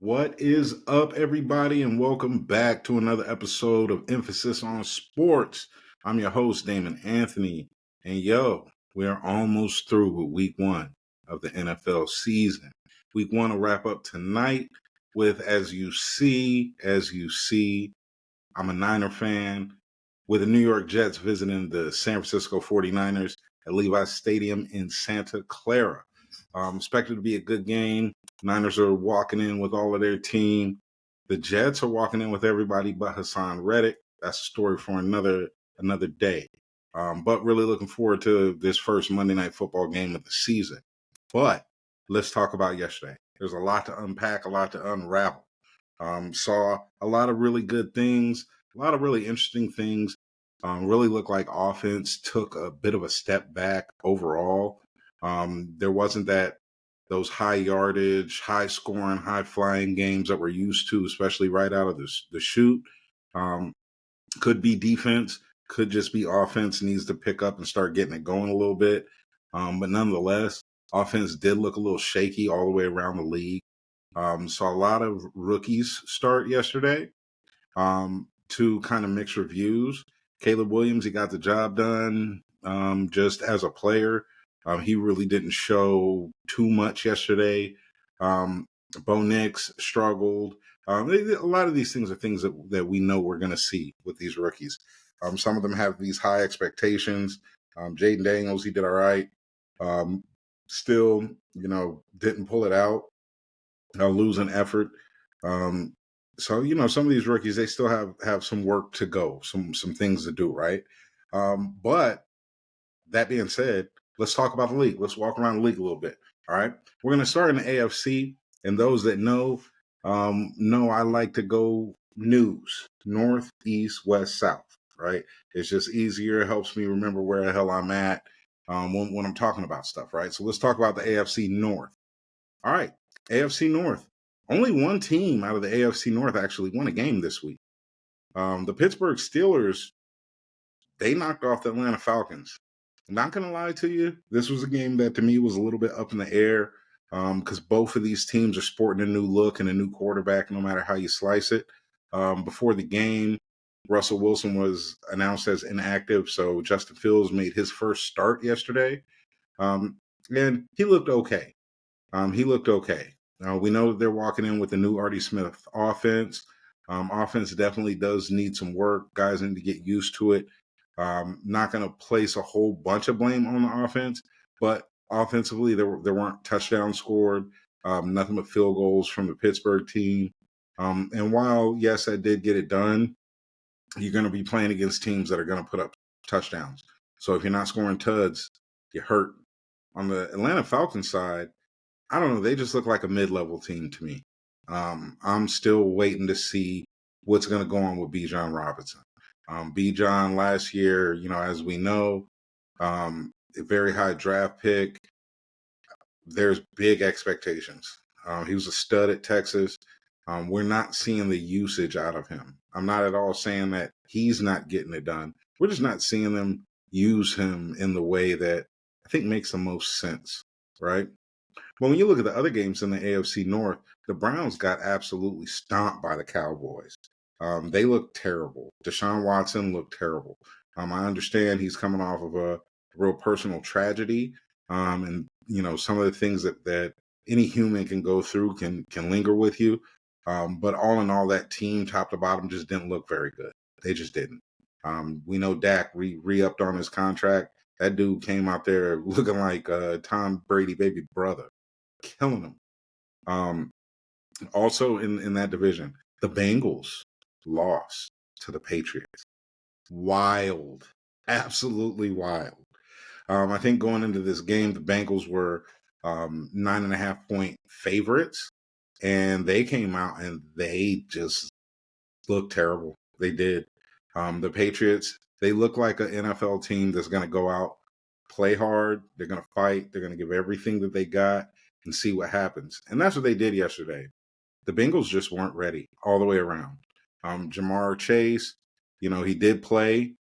What is up, everybody, and welcome back to another episode of Emphasis on Sports. I'm your host, Damon Anthony, and we are almost through with week one of the NFL season. Week one will wrap up tonight with, as you see, I'm a Niner fan with the New York Jets visiting the San Francisco 49ers at Levi's Stadium in Santa Clara. Expected to be a good game. Niners are walking in with all of their team. The Jets are walking in with everybody but Hassan Reddick. That's a story for another day. But really looking forward to this first Monday Night Football game of the season. But let's talk about yesterday. There's a lot to unpack, a lot to unravel. Saw a lot of really good things, a lot of really interesting things. Really looked like offense took a bit of a step back overall. There wasn't those high yardage, high scoring, high flying games that we're used to, especially right out of the shoot. Could be defense, could just be offense needs to pick up and start getting it going a little bit. But nonetheless, offense did look a little shaky all the way around the league. Saw a lot of rookies start yesterday. To kind of mixed reviews. Caleb Williams, he got the job done just as a player. He really didn't show too much yesterday. Bo Nix struggled. A lot of these things are things that we know we're going to see with these rookies. Some of them have these high expectations. Jaden Daniels, he did all right. Still, didn't pull it out. Losing effort. So some of these rookies, they still have some work to go, some things to do, right? But that being said, let's talk about the league. Let's walk around the league a little bit. All right, we're going to start in the AFC, and those that know I like to go news: north, east, west, south. Right? It's just easier. It helps me remember where the hell I'm at when I'm talking about stuff. Right? So let's talk about the AFC North. All right, AFC North. Only one team out of the AFC North actually won a game this week. The Pittsburgh Steelers, they knocked off the Atlanta Falcons. I'm not going to lie to you. This was a game that to me was a little bit up in the air because both of these teams are sporting a new look and a new quarterback, no matter how you slice it. Before the game, Russell Wilson was announced as inactive, so Justin Fields made his first start yesterday. And he looked okay. We know that they're walking in with the new Artie Smith offense. Offense definitely does need some work. Guys need to get used to it. Not going to place a whole bunch of blame on the offense, but offensively, there weren't touchdowns scored, nothing but field goals from the Pittsburgh team. And while, yes, I did get it done, you're going to be playing against teams that are going to put up touchdowns. So if you're not scoring tuds, you're hurt. On the Atlanta Falcons side, I don't know. They just look like a mid-level team to me. I'm still waiting to see what's going to go on with Bijan Robinson. Bijan last year, as we know, a very high draft pick. There's big expectations. He was a stud at Texas. We're not seeing the usage out of him. I'm not at all saying that he's not getting it done. We're just not seeing them use him in the way that I think makes the most sense, right? Well, when you look at the other games in the AFC North, the Browns got absolutely stomped by the Cowboys. They looked terrible. Deshaun Watson looked terrible. I understand he's coming off of a real personal tragedy, and some of the things that any human can go through can linger with you. But all in all, that team, top to bottom, just didn't look very good. They just didn't. We know Dak re-upped on his contract. That dude came out there looking like Tom Brady baby brother, killing him. Also in that division, the Bengals lost to the Patriots. Wild. Absolutely wild. I think going into this game, the Bengals were 9.5-point favorites, and they came out and they just looked terrible. They did. The Patriots, they look like an NFL team that's going to go out, play hard. They're going to fight. They're going to give everything that they got and see what happens. And that's what they did yesterday. The Bengals just weren't ready all the way around. Jamar Chase, he did play,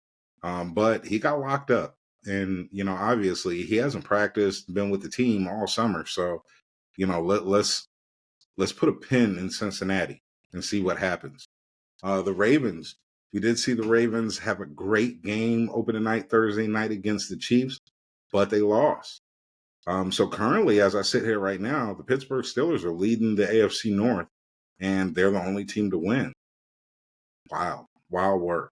but he got locked up. And, obviously he hasn't practiced, been with the team all summer. So, let's let's put a pin in Cincinnati and see what happens. The Ravens, we did see the Ravens have a great game opening night Thursday night against the Chiefs, but they lost. So currently, as I sit here right now, the Pittsburgh Steelers are leading the AFC North, and they're the only team to win. Wow. Wild work.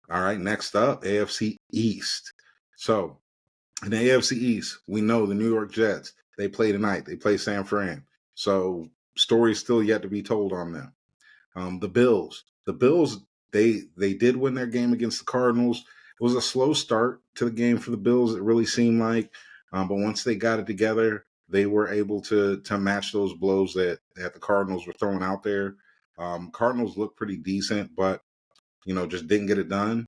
All right, next up, AFC East. So in the AFC East, we know the New York Jets, they play tonight. They play San Fran. So story's still yet to be told on them. The Bills, they did win their game against the Cardinals. It was a slow start to the game for the Bills. It really seemed like, but once they got it together, they were able to match those blows that the Cardinals were throwing out there. Cardinals looked pretty decent, but just didn't get it done.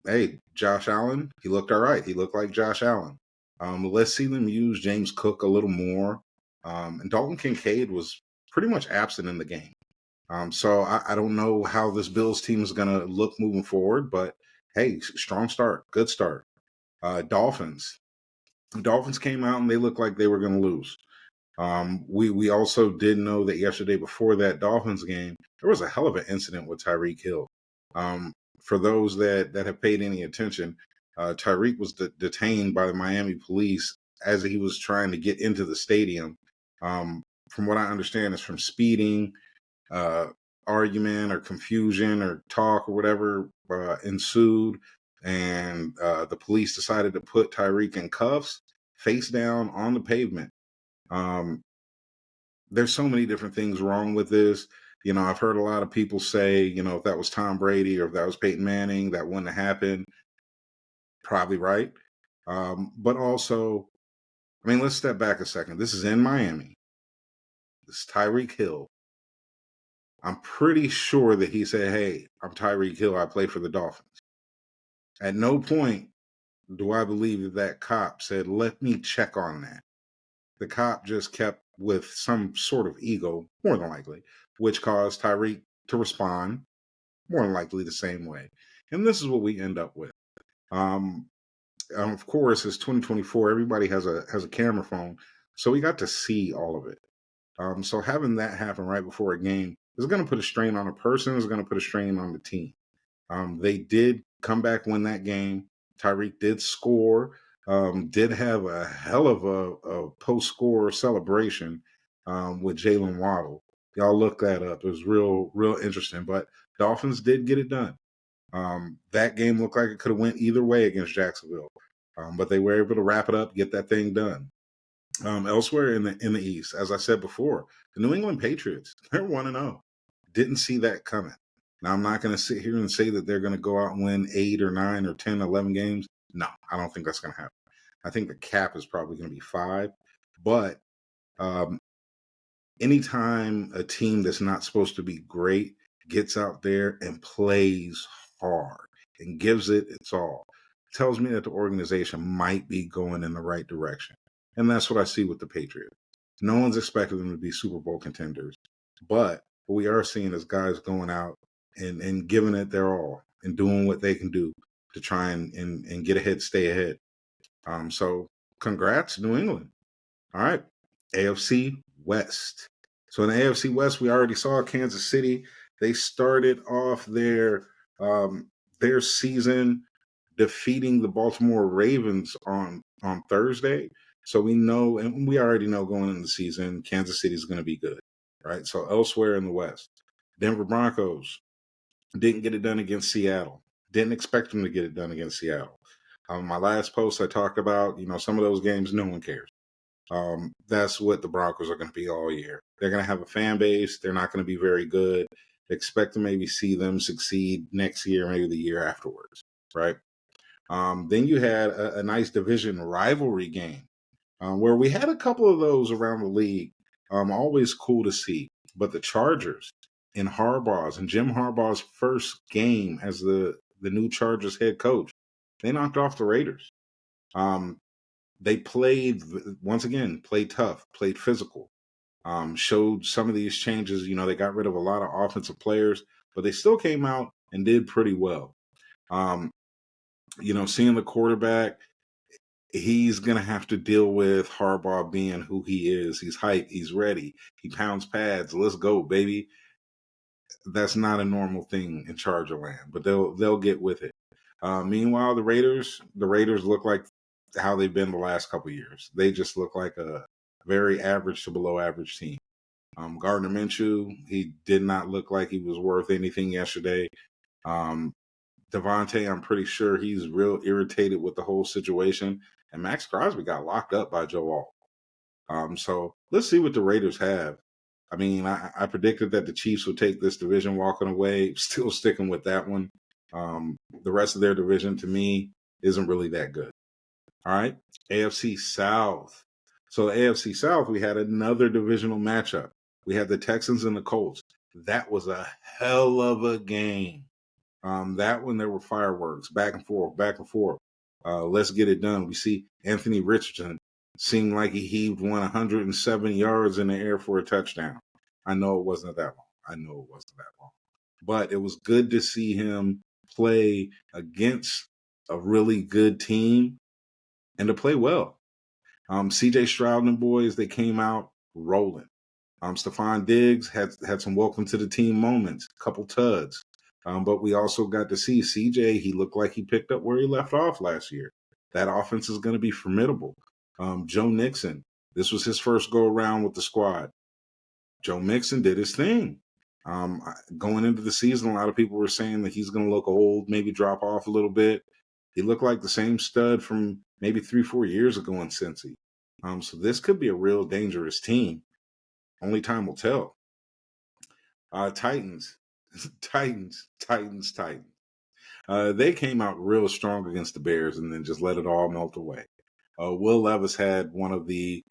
Hey, Josh Allen, he looked all right. He looked like Josh Allen. Let's see them use James Cook a little more. And Dalton Kincaid was pretty much absent in the game. So I don't know how this Bills team is going to look moving forward, but hey, strong start, good start. Dolphins. The Dolphins came out and they looked like they were going to lose. We also did know that yesterday before that Dolphins game, there was a hell of an incident with Tyreek Hill. For those that have paid any attention, Tyreek was detained by the Miami police as he was trying to get into the stadium. From what I understand, is from speeding, argument or confusion or talk or whatever ensued, and the police decided to put Tyreek in cuffs, face down on the pavement. There's so many different things wrong with this. I've heard a lot of people say, if that was Tom Brady or if that was Peyton Manning, that wouldn't have happened. Probably right. But also, let's step back a second. This is in Miami. This is Tyreek Hill. I'm pretty sure that he said, hey, I'm Tyreek Hill. I play for the Dolphins. At no point do I believe that cop said, let me check on that. The cop just kept with some sort of ego, more than likely, which caused Tyreek to respond more than likely the same way. And this is what we end up with. Of course, it's 2024. Everybody has a camera phone, so we got to see all of it. So having that happen right before a game is going to put a strain on a person. Is going to put a strain on the team. They did come back, win that game. Tyreek did score. Did have a hell of a post-score celebration with Jalen Waddle. Y'all look that up. It was real interesting. But Dolphins did get it done. That game looked like it could have went either way against Jacksonville, but they were able to wrap it up, get that thing done. Elsewhere in the East, as I said before, the New England Patriots, they're 1-0. Didn't see that coming. Now, I'm not going to sit here and say that they're going to go out and win 8 or 9 or 10, 11 games. No, I don't think that's going to happen. I think the cap is probably going to be 5. But anytime a team that's not supposed to be great gets out there and plays hard and gives it its all, it tells me that the organization might be going in the right direction. And that's what I see with the Patriots. No one's expecting them to be Super Bowl contenders. But what we are seeing is guys going out and giving it their all and doing what they can do to try and get ahead, stay ahead. So congrats, New England. All right. AFC West. So in the AFC West, we already saw Kansas City. They started off their season defeating the Baltimore Ravens on Thursday. So we know, and we already know going into the season, Kansas City is going to be good, right? So elsewhere in the West, Denver Broncos didn't get it done against Seattle. Didn't expect them to get it done against Seattle. My last post, I talked about, some of those games, no one cares. That's what the Broncos are going to be all year. They're going to have a fan base. They're not going to be very good. Expect to maybe see them succeed next year, maybe the year afterwards, right? Then you had a nice division rivalry game where we had a couple of those around the league. Always cool to see. But the Chargers and Jim Harbaugh's first game as the new Chargers head coach, they knocked off the Raiders. They played, once again, played tough, played physical, showed some of these changes. They got rid of a lot of offensive players, but they still came out and did pretty well. Seeing the quarterback, he's going to have to deal with Harbaugh being who he is. He's hyped. He's ready. He pounds pads. Let's go, baby. That's not a normal thing in Charger land, but they'll get with it. Meanwhile, the Raiders look like how they've been the last couple of years. They just look like a very average to below average team. Gardner Minshew, he did not look like he was worth anything yesterday. Devontae, I'm pretty sure he's real irritated with the whole situation. And Max Crosby got locked up by Joe Alt. So let's see what the Raiders have. I mean, I predicted that the Chiefs would take this division walking away. Still sticking with that one. The rest of their division, to me, isn't really that good. All right, AFC South. So AFC South, we had another divisional matchup. We had the Texans and the Colts. That was a hell of a game. That one, there were fireworks, back and forth, back and forth. Let's get it done. We see Anthony Richardson seemed like he heaved 107 yards in the air for a touchdown. I know it wasn't that long. But it was good to see him play against a really good team and to play well. CJ Stroud and boys, they came out rolling. Stephon Diggs had some welcome to the team moments, a couple tuds. But we also got to see CJ, he looked like he picked up where he left off last year. That offense is going to be formidable. Joe Mixon, this was his first go around with the squad. Joe Mixon did his thing. Going into the season, a lot of people were saying that he's going to look old, maybe drop off a little bit. He looked like the same stud from maybe 3-4 years ago in Cincy. So this could be a real dangerous team. Only time will tell. Titans. They came out real strong against the Bears and then just let it all melt away. Will Levis had one of the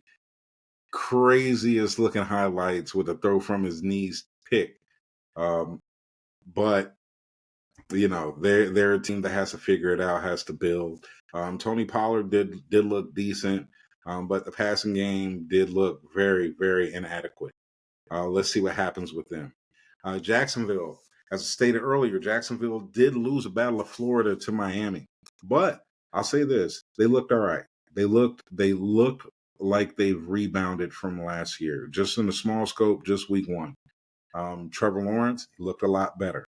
craziest looking highlights with a throw from his knees pick. But you know, they're a team that has to figure it out, has to build. Tony Pollard did look decent, but the passing game did look very, very inadequate. Let's see what happens with them. Jacksonville, as I stated earlier, Jacksonville did lose a battle of Florida to Miami, but I'll say this: they looked all right. They looked like they've rebounded from last year, just in a small scope, just week one. Trevor Lawrence, he looked a lot better.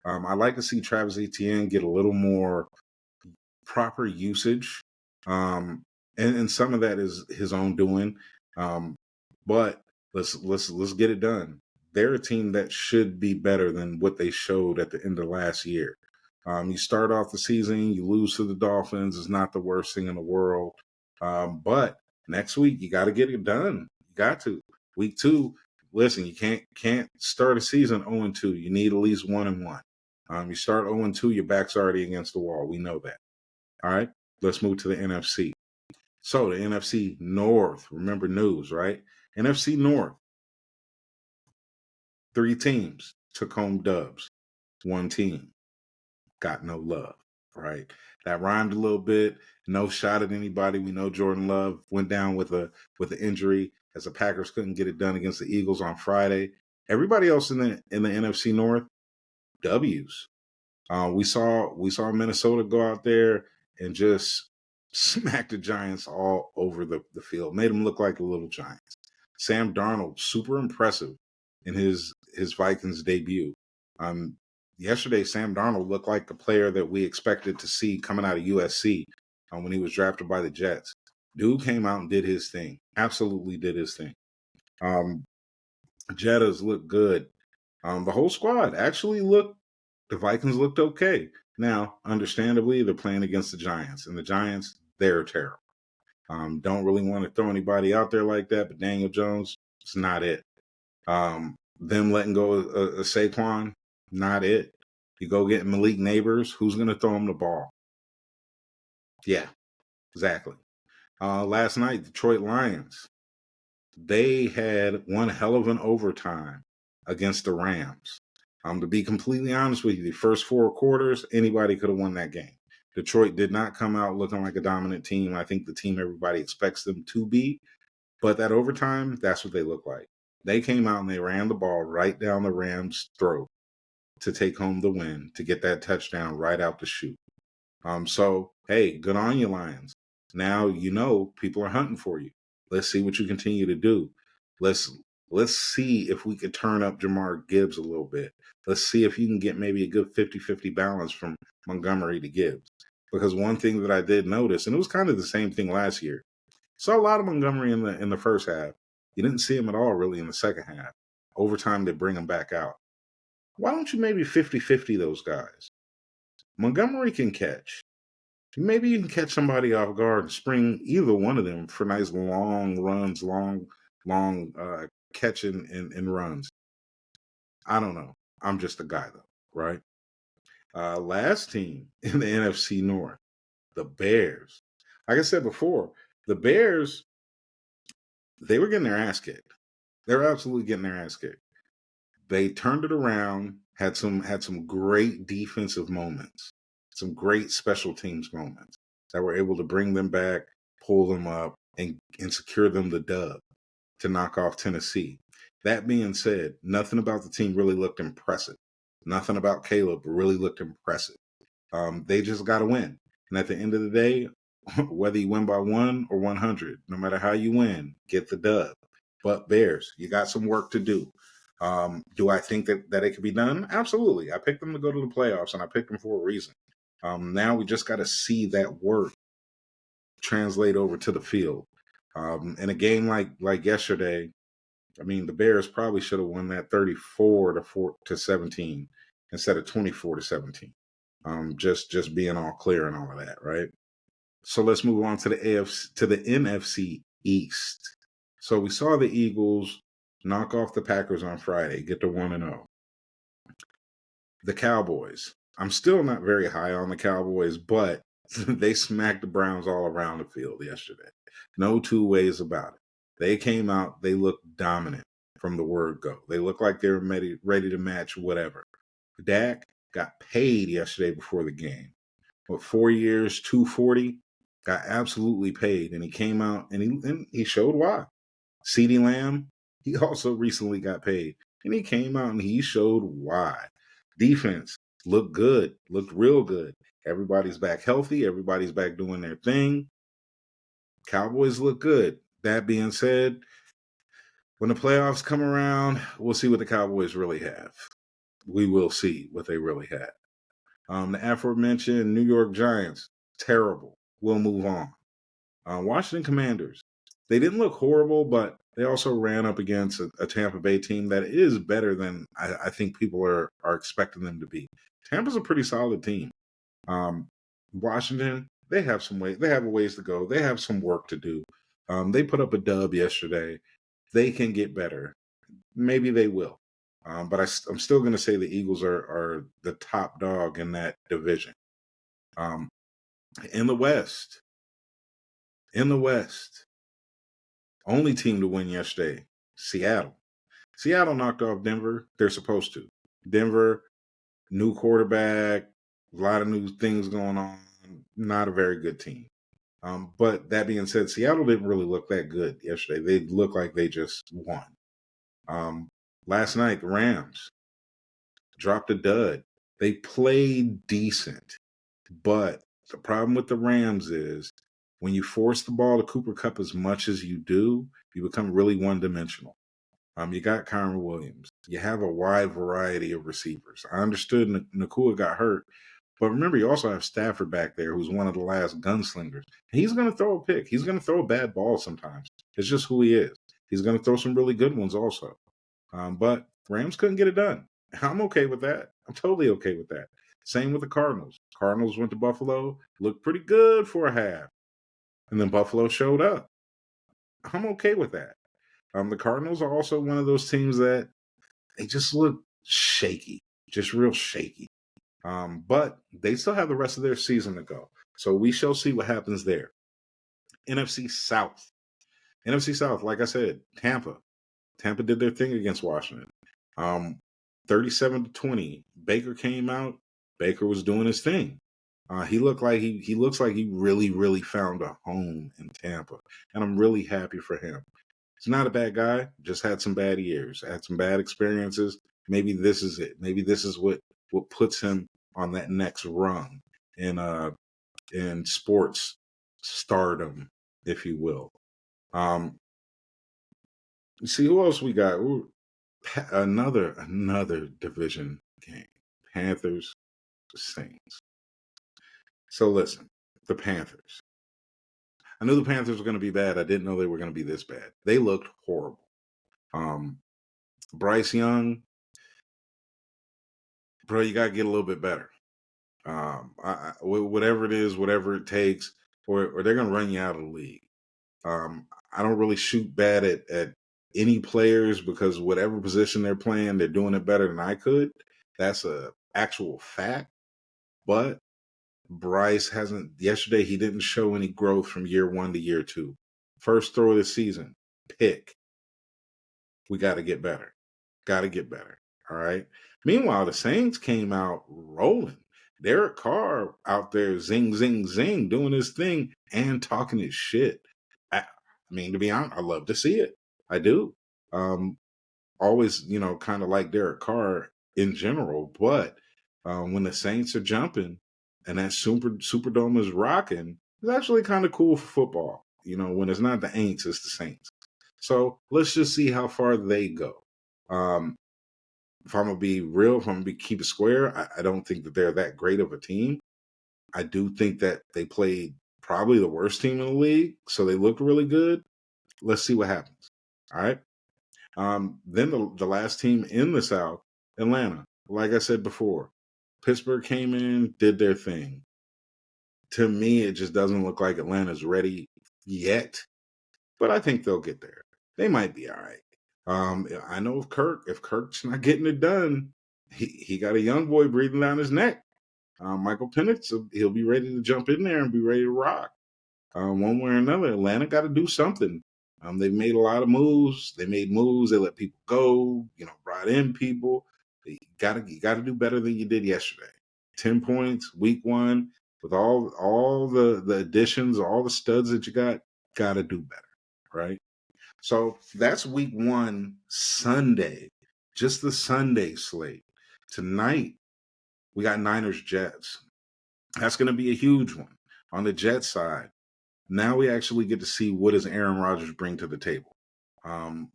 I'd like to see Travis Etienne get a little more proper usage, and some of that is his own doing. But let's get it done. They're a team that should be better than what they showed at the end of last year. You start off the season, you lose to the Dolphins. It's not the worst thing in the world. But next week you got to get it done. You got to. Week 2, listen, you can't start a season 0-2. You need at least 1-1. You start 0-2, your back's already against the wall. We know that. All right, let's move to the NFC. So the NFC North, remember news, right? NFC North, 3 teams took home dubs. 1 team got no love, right? That rhymed a little bit. No shot at anybody. We know Jordan Love went down with an injury as the Packers couldn't get it done against the Eagles on Friday. Everybody else in the NFC North, W's. We saw Minnesota go out there and just smack the Giants all over the field. Made them look like the little Giants. Sam Darnold, super impressive in his Vikings debut. Yesterday, Sam Darnold looked like the player that we expected to see coming out of USC when he was drafted by the Jets. Dude came out and did his thing. Absolutely did his thing. Jettas looked good. The whole squad actually looked, the Vikings looked okay. Now, understandably, they're playing against the Giants, and the Giants, they're terrible. Don't really want to throw anybody out there like that, but Daniel Jones, it's not it. Them letting go of Saquon, not it. You go get Malik Neighbors, who's going to throw him the ball? Yeah, exactly. Last night, Detroit Lions, they had one hell of an overtime against the Rams. To be completely honest with you, the first 4 quarters, anybody could have won that game. Detroit did not come out looking like a dominant team. I think the team everybody expects them to be. But that overtime, that's what they look like. They came out and they ran the ball right down the Rams' throat to take home the win, to get that touchdown right out the chute. So, hey, good on you, Lions. Now people are hunting for you. Let's see what you continue to do. Let's let's see if we could turn up Jamar Gibbs a little bit. Let's see if you can get maybe a good 50-50 balance from Montgomery to Gibbs. Because one thing that I did notice, and it was kind of the same thing last year, saw a lot of Montgomery in the first half. You didn't see him at all really in the second half. Overtime, they bring him back out. Why don't you maybe 50-50 those guys? Montgomery can catch. Maybe you can catch somebody off guard and spring either one of them for nice long runs, long catching and runs. I don't know. I'm just a guy though, right? Last team in the NFC North, the Bears. Like I said before, the Bears, they were getting their ass kicked. They were absolutely getting their ass kicked. They turned it around, had some great defensive moments, some great special teams moments that were able to bring them back, pull them up, and secure them the dub to knock off Tennessee. That being said, nothing about the team really looked impressive. Nothing about Caleb really looked impressive. They just got to win. And at the end of the day, whether you win by 1 or 100, no matter how you win, get the dub. But Bears, you got some work to do. Do I think that it could be done? Absolutely. I picked them to go to the playoffs, and I picked them for a reason. Now we just got to see that work translate over to the field. In a game like yesterday, I mean, the Bears probably should have won that 34-17 instead of 24-17. Just being all clear and all of that, right? So let's move on to the NFC East. So we saw the Eagles knock off the Packers on Friday, get to 1-0. The Cowboys. I'm still not very high on the Cowboys, but they smacked the Browns all around the field yesterday. No two ways about it. They came out, they looked dominant from the word go. They looked like they were ready to match whatever. Dak got paid yesterday before the game. 4 years, 240, got absolutely paid, and he came out and he showed why. CeeDee Lamb, he also recently got paid, and he came out and he showed why. Defense looked good, looked real good. Everybody's back healthy. Everybody's back doing their thing. Cowboys look good. That being said, when the playoffs come around, we'll see what the Cowboys really have. We will see what they really have. The aforementioned New York Giants, terrible. We'll move on. Washington Commanders, they didn't look horrible, but they also ran up against a Tampa Bay team that is better than I think people are expecting them to be. Tampa's a pretty solid team. Washington, they have a ways to go. They have some work to do. They put up a dub yesterday. They can get better. Maybe they will. But I'm still going to say the Eagles are the top dog in that division. In the West, only team to win yesterday, Seattle. Seattle knocked off Denver. They're supposed to. Denver, new quarterback, a lot of new things going on. Not a very good team. But that being said, Seattle didn't really look that good yesterday. They looked like they just won. Last night, the Rams dropped a dud. They played decent. But the problem with the Rams is when you force the ball to Cooper Kupp as much as you do, you become really one-dimensional. You got Kyren Williams. You have a wide variety of receivers. I understood Nakua got hurt, but remember, you also have Stafford back there, who's one of the last gunslingers. He's going to throw a pick. He's going to throw a bad ball sometimes. It's just who he is. He's going to throw some really good ones also. But Rams couldn't get it done. I'm okay with that. I'm totally okay with that. Same with the Cardinals. Cardinals went to Buffalo, looked pretty good for a half, and then Buffalo showed up. I'm okay with that. The Cardinals are also one of those teams that they just look shaky, just real shaky. But they still have the rest of their season to go. So we shall see what happens there. NFC South. NFC South, like I said, Tampa. Tampa did their thing against Washington. 37-20. Baker came out. Baker was doing his thing. He looks like he really, really found a home in Tampa. And I'm really happy for him. He's not a bad guy, just had some bad years, had some bad experiences. Maybe this is it. Maybe this is what puts him on that next rung in sports stardom, if you will. You see who else we got? Another division game. Panthers, Saints. So listen, the Panthers. I knew the Panthers were going to be bad. I didn't know they were going to be this bad. They looked horrible. Bryce Young, bro, you got to get a little bit better. Whatever it is, whatever it takes, or they're going to run you out of the league. I don't really shoot bad at any players because whatever position they're playing, they're doing it better than I could. That's a actual fact. But Bryce hasn't. Yesterday, he didn't show any growth from year 1 to year 2. First throw of the season, pick. We got to get better. Got to get better. All right. Meanwhile, the Saints came out rolling. Derek Carr out there zing, zing, zing, doing his thing and talking his shit. I mean, to be honest, I love to see it. I do. Always, kind of like Derek Carr in general. But when the Saints are jumping and that Superdome is rocking, it's actually kind of cool for football. When it's not the Aints, it's the Saints. So let's just see how far they go. If I'm going to be real, if I'm going to keep it square, I don't think that they're that great of a team. I do think that they played probably the worst team in the league, so they looked really good. Let's see what happens. All right. Then the last team in the South, Atlanta. Like I said before, Pittsburgh came in, did their thing. To me, it just doesn't look like Atlanta's ready yet, but I think they'll get there. They might be all right. I know if Kirk's not getting it done, he got a young boy breathing down his neck. Michael Penix, he'll be ready to jump in there and be ready to rock. One way or another, Atlanta got to do something. They've made a lot of moves. They made moves. They let people go. Brought in people. You got to do better than you did yesterday. 10 points, week 1, with all the additions, all the studs that you got to do better, right? So that's week 1, Sunday, just the Sunday slate. Tonight, we got Niners Jets. That's going to be a huge one. On the Jets side, now we actually get to see what does Aaron Rodgers bring to the table.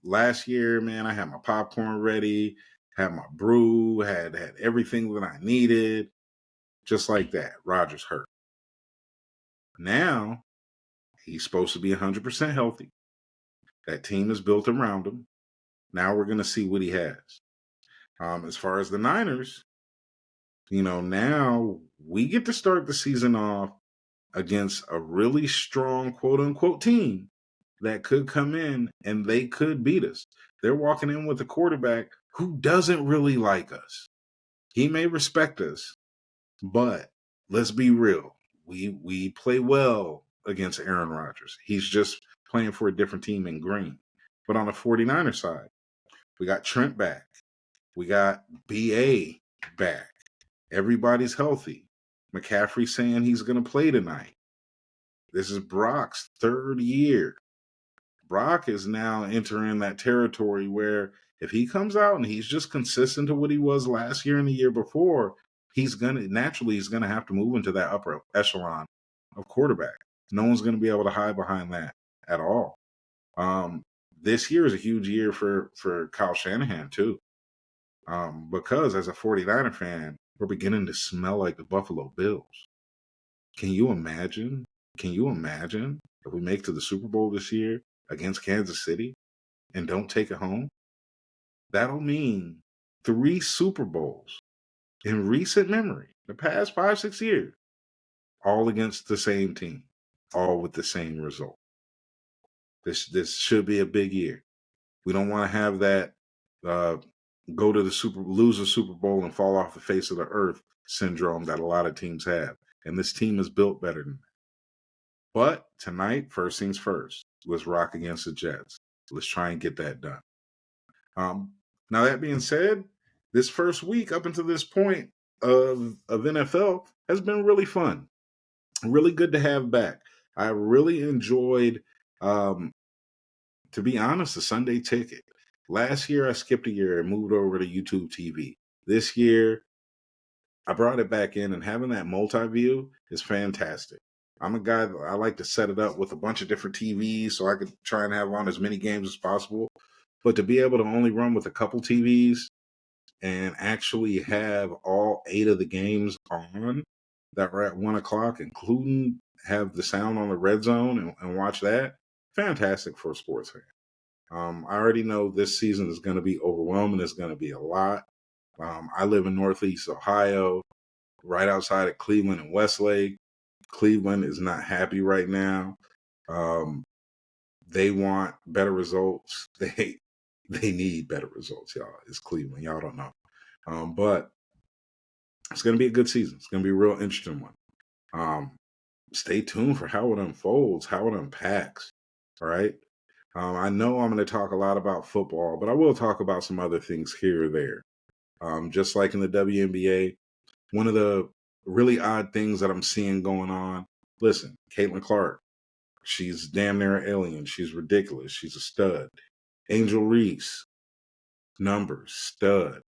Last year, man, I had my popcorn ready, had my brew, had everything that I needed. Just like that, Rodgers hurt. Now, he's supposed to be 100% healthy. That team is built around him. Now we're going to see what he has. As far as the Niners, now we get to start the season off against a really strong quote-unquote team that could come in and they could beat us. They're walking in with a quarterback who doesn't really like us. He may respect us, but let's be real. We play well against Aaron Rodgers. He's just playing for a different team in green. But on the 49er side, we got Trent back. We got BA back. Everybody's healthy. McCaffrey saying he's going to play tonight. This is Brock's 3rd year. Brock is now entering that territory where if he comes out and he's just consistent to what he was last year and the year before, he's going to have to move into that upper echelon of quarterback. No one's going to be able to hide behind that at all. This year is a huge year for Kyle Shanahan too. Because as a 49er fan, we're beginning to smell like the Buffalo Bills. Can you imagine if we make it to the Super Bowl this year against Kansas City and don't take it home? That'll mean 3 Super Bowls in recent memory, the past 5-6 years, all against the same team, all with the same result. This should be a big year. We don't want to have that lose a Super Bowl and fall off the face of the earth syndrome that a lot of teams have. And this team is built better than that. But tonight, first things first, let's rock against the Jets. Let's try and get that done. Now, that being said, this first week up until this point of NFL has been really fun. Really good to have back. I really enjoyed, to be honest, the Sunday Ticket. Last year, I skipped a year and moved over to YouTube TV. This year, I brought it back in, and having that multi-view is fantastic. I'm a guy that I like to set it up with a bunch of different TVs so I could try and have on as many games as possible. But to be able to only run with a couple TVs and actually have all 8 of the games on that were at 1 o'clock, including have the sound on the red zone and watch that, fantastic for a sports fan. I already know this season is going to be overwhelming. It's going to be a lot. I live in Northeast Ohio, right outside of Cleveland and Westlake. Cleveland is not happy right now. They want better results. They need better results, y'all. It's Cleveland. Y'all don't know. But it's going to be a good season. It's going to be a real interesting one. Stay tuned for how it unfolds, how it unpacks. All right. I know I'm going to talk a lot about football, but I will talk about some other things here or there. Just like in the WNBA, one of the really odd things that I'm seeing going on. Listen, Caitlin Clark, she's damn near an alien. She's ridiculous. She's a stud. Angel Reese, numbers, stud.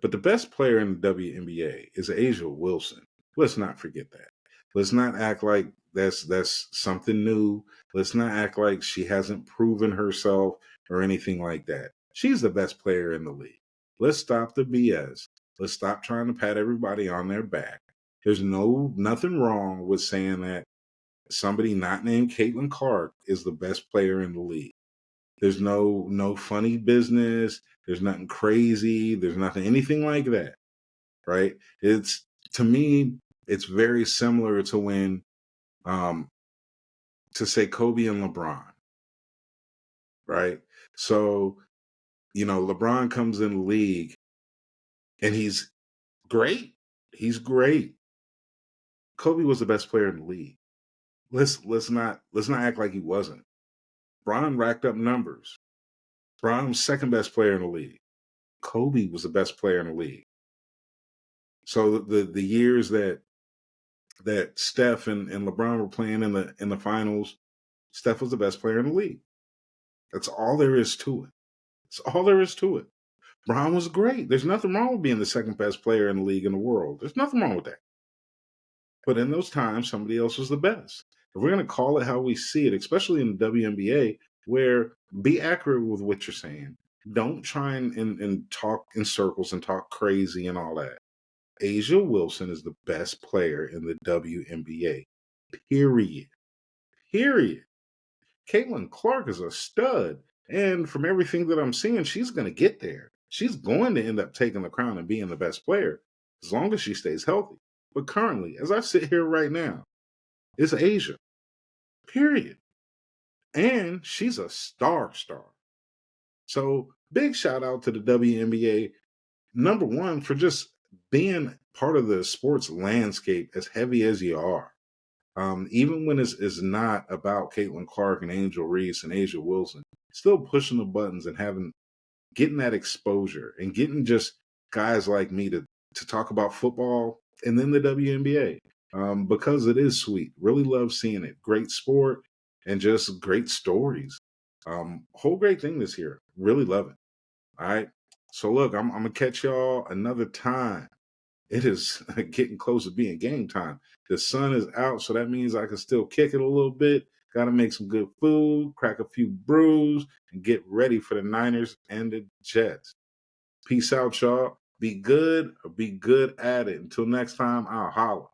But the best player in the WNBA is A'ja Wilson. Let's not forget that. Let's not act like that's something new. Let's not act like she hasn't proven herself or anything like that. She's the best player in the league. Let's stop the BS. Let's stop trying to pat everybody on their back. There's nothing wrong with saying that somebody not named Caitlin Clark is the best player in the league. There's no funny business. There's nothing crazy. There's nothing anything like that, right? It's to me, it's very similar to when to say Kobe and LeBron, right? So, LeBron comes in the league and he's great. He's great. Kobe was the best player in the league. Let's not act like he wasn't. Bron racked up numbers. Bron was second best player in the league. Kobe was the best player in the league. So the years that Steph and LeBron were playing in the finals, Steph was the best player in the league. That's all there is to it. That's all there is to it. Bron was great. There's nothing wrong with being the second best player in the league in the world. There's nothing wrong with that. But in those times, somebody else was the best. If we're going to call it how we see it, especially in the WNBA, where be accurate with what you're saying. Don't try and talk in circles and talk crazy and all that. A'ja Wilson is the best player in the WNBA. Period. Period. Caitlin Clark is a stud. And from everything that I'm seeing, she's going to get there. She's going to end up taking the crown and being the best player as long as she stays healthy. But currently, as I sit here right now, it's A'ja. Period. And she's a star. So big shout out to the WNBA, number one, for just being part of the sports landscape as heavy as you are. Even when it's not about Caitlin Clark and Angel Reese and A'ja Wilson, still pushing the buttons and getting that exposure and getting just guys like me to talk about football and then the WNBA. Because it is sweet. Really love seeing it. Great sport and just great stories. Whole great thing this year. Really love it. All right. So look, I'm gonna catch y'all another time. It is getting close to being game time. The sun is out, so that means I can still kick it a little bit. Got to make some good food, crack a few brews, and get ready for the Niners and the Jets. Peace out, y'all. Be good or be good at it. Until next time, I'll holler.